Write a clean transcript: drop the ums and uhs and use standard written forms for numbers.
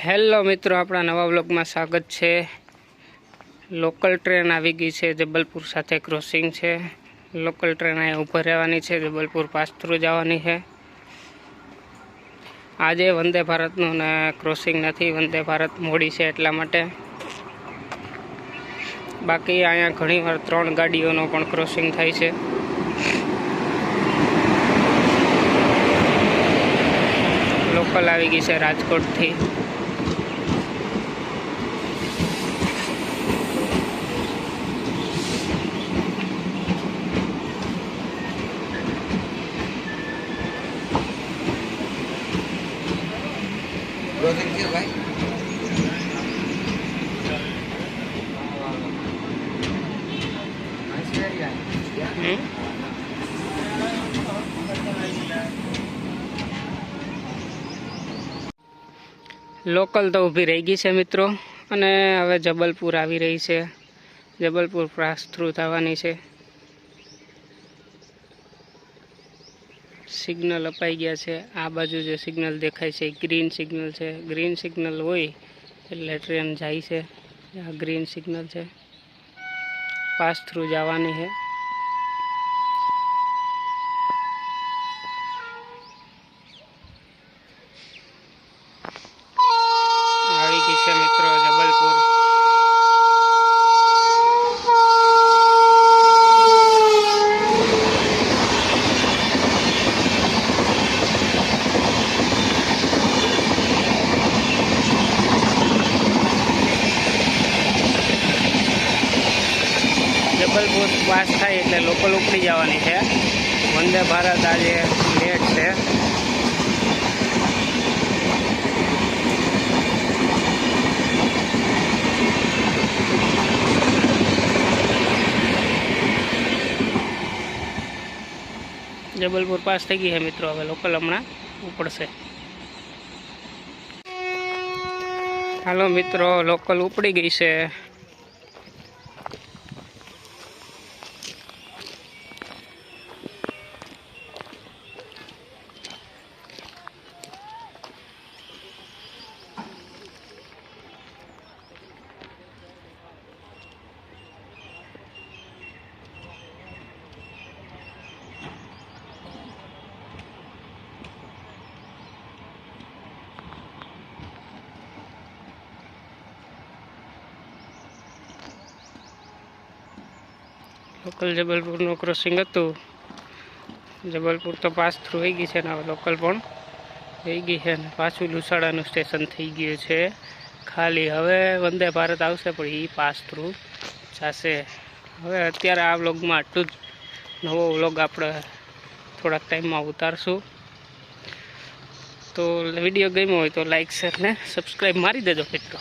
Hello મિત્રો, આપણા નવા વ્લોગમાં સ્વાગત છે। લોકલ ટ્રેન આવી ગઈ છે, જબલપુર સાથે ક્રોસિંગ છે। લોકલ ટ્રેન અહીંયા ઊભા રહેવાની છે, જબલપુર પાસ થ્રુ જવાની છે। આજે વંદે ભારતનું ને ક્રોસિંગ નથી, વંદે ભારત મોડી છે એટલા માટે। બાકી અહીંયા ઘણીવાર 3 ગાડીઓનો પણ ક્રોસિંગ થાય છે। લોકલ આવી ગઈ છે રાજકોટથી। લોકલ તો ઊભી રહી ગઈ છે મિત્રો, અને હવે જબલપુર આવી રહી છે। જબલપુર પાસ થ્રુ થવાની છે। સિગ્નલ અપાઈ ગયા છે। આ બાજુ જે સિગ્નલ દેખાય છે ગ્રીન સિગ્નલ છે। ગ્રીન સિગ્નલ હોય એટલે ટ્રેન જાય છે। આ ગ્રીન સિગ્નલ છે, પાસ થ્રુ જવાની છે। આવી ગઈ છે મિત્રો જબલપુર। જબલપુર પાસ થાય એટલે લોકલ ઉપડી જવાની છે। વંદે ભારત આજે લેટ છે। જબલપુર પાસ થઈ ગઈ છે મિત્રો, હવે લોકલ હમણાં ઉપડશે। હાલો મિત્રો, લોકલ ઉપડી ગઈ છે। લોકલ જબલપુરનું ક્રોસિંગ હતું। જબલપુર તો પાસ થ્રુ થઈ ગઈ છે ને હવે લોકલ પણ થઈ ગઈ છે ને પાછું લુસાડાનું સ્ટેશન થઈ ગયું છે ખાલી। હવે વંદે ભારત આવશે પણ એ પાસ થ્રુ જશે। હવે અત્યારે આ વ્લોગમાં આટલું જ। નવો વ્લોગ આપણે થોડાક ટાઈમમાં ઉતારશું। તો વિડીયો ગમ્યો હોય તો લાઈક શેર ને સબસ્ક્રાઈબ મારી દેજો મિત્રો।